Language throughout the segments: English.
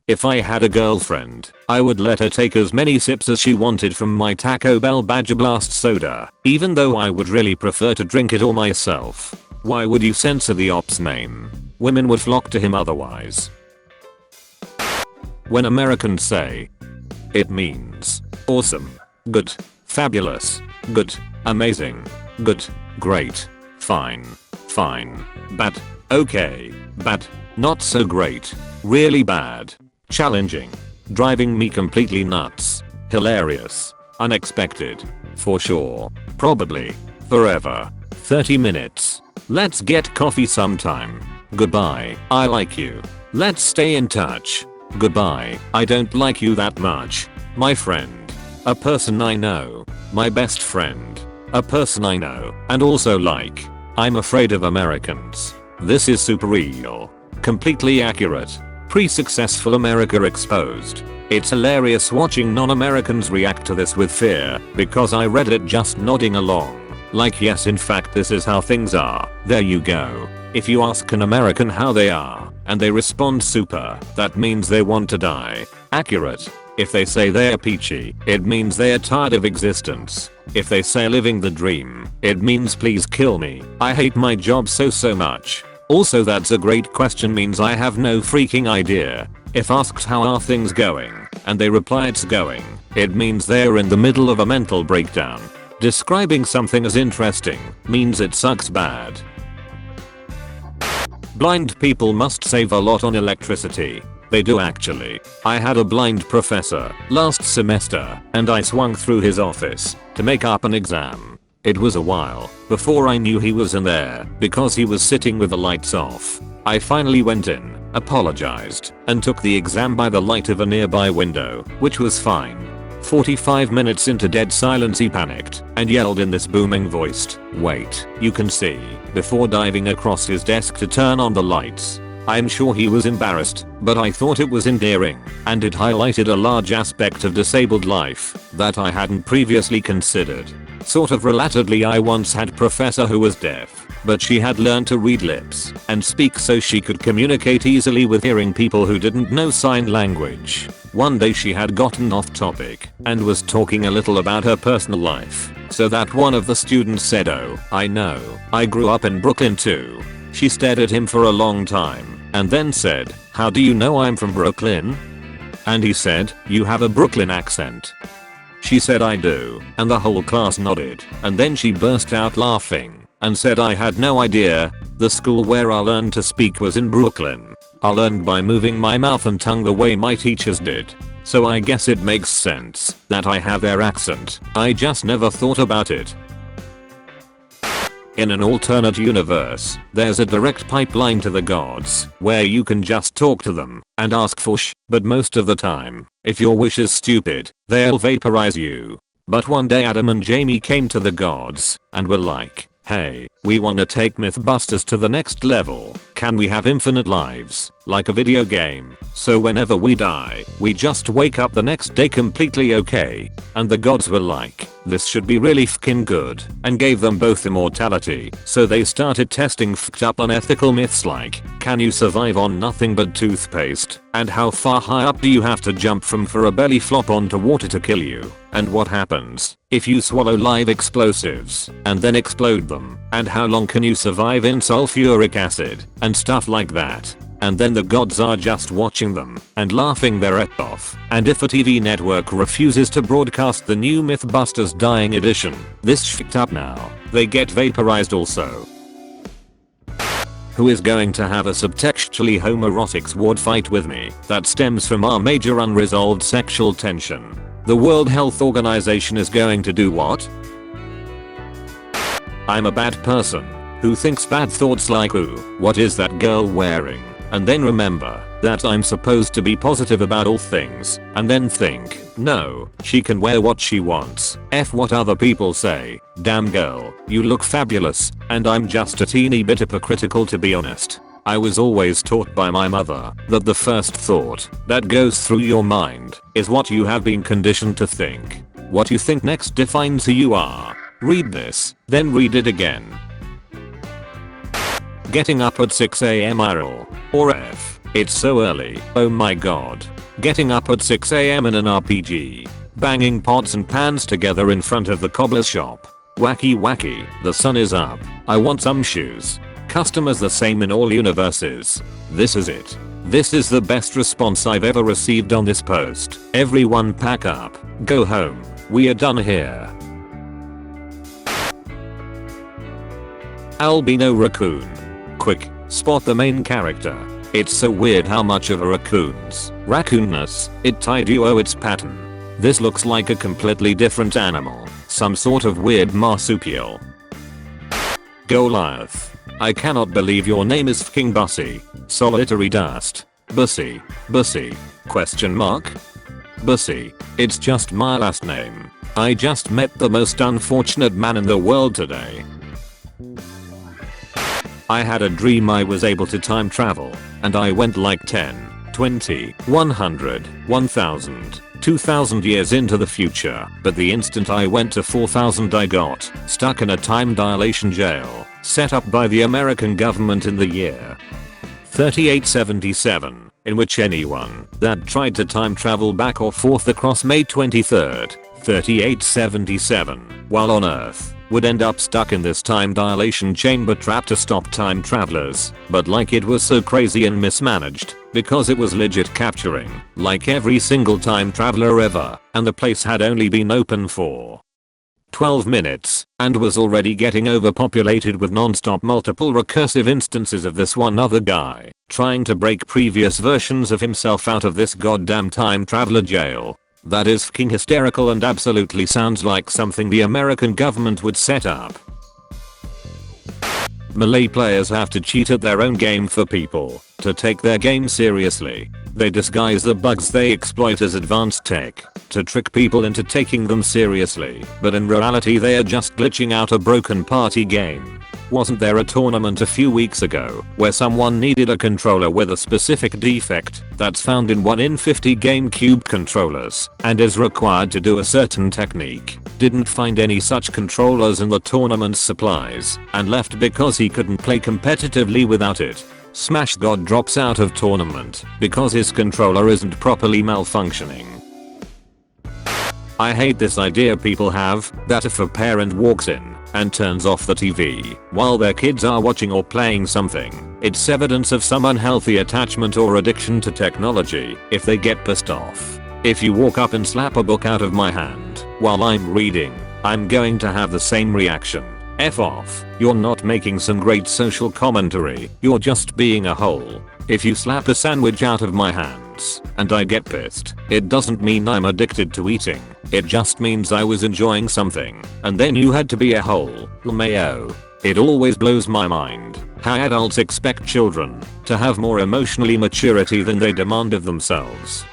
If I had a girlfriend, I would let her take as many sips as she wanted from my Taco Bell Badger Blast soda, even though I would really prefer to drink it all myself. Why would you censor the op's name? Women would flock to him otherwise. When Americans say, it means awesome, good, fabulous, good, amazing, good, great, fine, bad, okay, bad, not so great, really bad, challenging, driving me completely nuts, hilarious, unexpected, for sure, probably, forever, 30 minutes, let's get coffee sometime, goodbye, I like you, let's stay in touch, goodbye, I don't like you that much, my friend, a person I know, my best friend, a person I know and also like, I'm afraid of Americans, this is super real, completely accurate, pre-successful America exposed. It's hilarious watching non-Americans react to this with fear because I read it just nodding along. Like yes, in fact this is how things are, there you go. If you ask an American how they are and they respond super, that means they want to die. Accurate. If they say they're peachy, it means they're tired of existence. If they say living the dream, it means please kill me. I hate my job so much. Also that's a great question means I have no freaking idea. If asked how are things going, and they reply it's going, it means they're in the middle of a mental breakdown. Describing something as interesting means it sucks bad. Blind people must save a lot on electricity. They do actually. I had a blind professor last semester and I swung through his office to make up an exam. It was a while before I knew he was in there because he was sitting with the lights off. I finally went in, apologized, and took the exam by the light of a nearby window, which was fine. 45 minutes into dead silence he panicked and yelled in this booming voice, "Wait, you can see," before diving across his desk to turn on the lights. I'm sure he was embarrassed, but I thought it was endearing, and it highlighted a large aspect of disabled life that I hadn't previously considered. Sort of relatedly, I once had a professor who was deaf, but she had learned to read lips and speak so she could communicate easily with hearing people who didn't know sign language. One day she had gotten off topic and was talking a little about her personal life, so that one of the students said, "Oh, I know, I grew up in Brooklyn too." She stared at him for a long time and then said, "How do you know I'm from Brooklyn?" And he said, "You have a Brooklyn accent." She said, "I do," and the whole class nodded, and then she burst out laughing and said, "I had no idea. The school where I learned to speak was in Brooklyn. I learned by moving my mouth and tongue the way my teachers did. So I guess it makes sense that I have their accent. I just never thought about it." In an alternate universe, there's a direct pipeline to the gods where you can just talk to them and ask for but most of the time, if your wish is stupid, they'll vaporize you. But one day Adam and Jamie came to the gods and were like, "Hey, we wanna take Mythbusters to the next level. Can we have infinite lives, like a video game, so whenever we die, we just wake up the next day completely okay?" And the gods were like, "This should be really fkin good," and gave them both immortality. So they started testing fked up unethical myths like, can you survive on nothing but toothpaste? And how far high up do you have to jump from for a belly flop onto water to kill you? And what happens if you swallow live explosives and then explode them? And how long can you survive in sulfuric acid? And stuff like that. And then the gods are just watching them and laughing their ass off. And if a TV network refuses to broadcast the new Mythbusters Dying Edition, this shit up now, they get vaporized also. Who is going to have a subtextually homoerotic sword fight with me that stems from our major unresolved sexual tension? The World Health Organization is going to do what? I'm a bad person who thinks bad thoughts like, "Ooh, what is that girl wearing?" And then remember that I'm supposed to be positive about all things, and then think, "No, she can wear what she wants. F what other people say. Damn girl, you look fabulous," and I'm just a teeny bit hypocritical to be honest. I was always taught by my mother that the first thought that goes through your mind is what you have been conditioned to think. What you think next defines who you are. Read this, then read it again. Getting up at 6 AM IRL. Or F. It's so early. Oh my god. getting up at 6 AM in an RPG, banging pots and pans together in front of the cobbler's shop. Wacky wacky, the sun is up, I want some shoes. Customers the same in all universes. This is it. This is the best response I've ever received on this post. Everyone pack up, go home, we are done here. Albino raccoon. Quick, spot the main character. It's so weird how much of a raccoonness it tied you owe its pattern. This looks like a completely different animal, some sort of weird marsupial. Goliath. I cannot believe your name is fking Bussy. Solitary dust. Bussy. Bussy. Question mark? Bussy. It's just my last name. I just met the most unfortunate man in the world today. I had a dream I was able to time travel, and I went like 10, 20, 100, 1000, 2000 years into the future, but the instant I went to 4000 I got stuck in a time dilation jail set up by the American government in the year 3877, in which anyone that tried to time travel back or forth across May 23rd, 3877, while on Earth, would end up stuck in this time dilation chamber trap to stop time travelers, but like it was so crazy and mismanaged, because it was legit capturing, like every single time traveler ever, and the place had only been open for 12 minutes, and was already getting overpopulated with non-stop multiple recursive instances of this one other guy, trying to break previous versions of himself out of this goddamn time traveler jail. That is fucking hysterical and absolutely sounds like something the American government would set up. Melee players have to cheat at their own game for people to take their game seriously. They disguise the bugs they exploit as advanced tech to trick people into taking them seriously, but in reality they are just glitching out a broken party game. Wasn't there a tournament a few weeks ago where someone needed a controller with a specific defect that's found in 1 in 50 GameCube controllers and is required to do a certain technique? Didn't find any such controllers in the tournament's supplies and left because he couldn't play competitively without it. Smash God drops out of tournament because his controller isn't properly malfunctioning. I hate this idea people have that if a parent walks in and turns off the TV while their kids are watching or playing something, it's evidence of some unhealthy attachment or addiction to technology if they get pissed off. If you walk up and slap a book out of my hand while I'm reading, I'm going to have the same reaction. F off, you're not making some great social commentary, you're just being a hole. If you slap a sandwich out of my hands and I get pissed, it doesn't mean I'm addicted to eating, it just means I was enjoying something and then you had to be a hole. LMAO. It always blows my mind how adults expect children to have more emotionally maturity than they demand of themselves.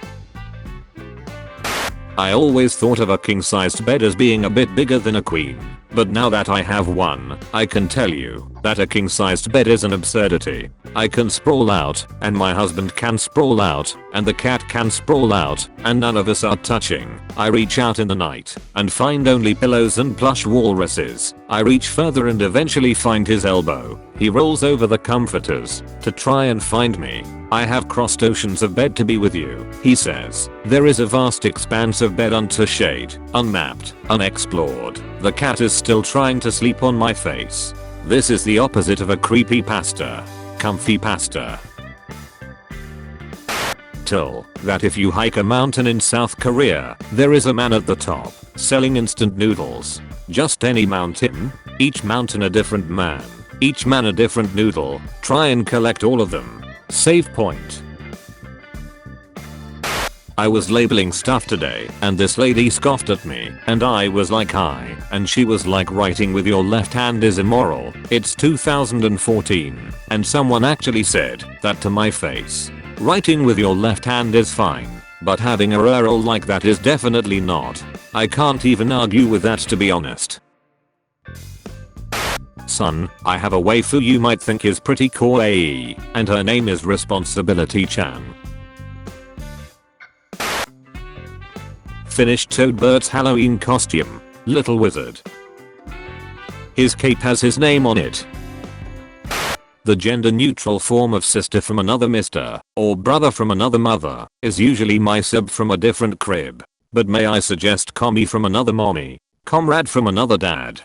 I always thought of a king-sized bed as being a bit bigger than a queen, but now that I have one, I can tell you that a king-sized bed is an absurdity. I can sprawl out, and my husband can sprawl out, and the cat can sprawl out, and none of us are touching. I reach out in the night and find only pillows and plush walruses. I reach further and eventually find his elbow. He rolls over the comforters to try and find me. I have crossed oceans of bed to be with you, he says. There is a vast expanse of bed untouched, unmapped, unexplored. The cat is still trying to sleep on my face. This is the opposite of a creepy pasta. Comfy pasta. Till that if you hike a mountain in South Korea, there is a man at the top selling instant noodles. Just any mountain? Each mountain a different man. Each man a different noodle. Try and collect all of them. Save point. I was labeling stuff today and this lady scoffed at me and I was like hi and she was like writing with your left hand is immoral. It's 2014 and someone actually said that to my face. Writing with your left hand is fine, but having a rural like that is definitely not. I can't even argue with that to be honest. Son, I have a waifu you might think is pretty kawaii, and her name is Responsibility-chan. Finished Toadbert's Halloween costume, Little Wizard. His cape has his name on it. The gender neutral form of sister from another mister, or brother from another mother, is usually my sib from a different crib. But may I suggest commie from another mommy, comrade from another dad.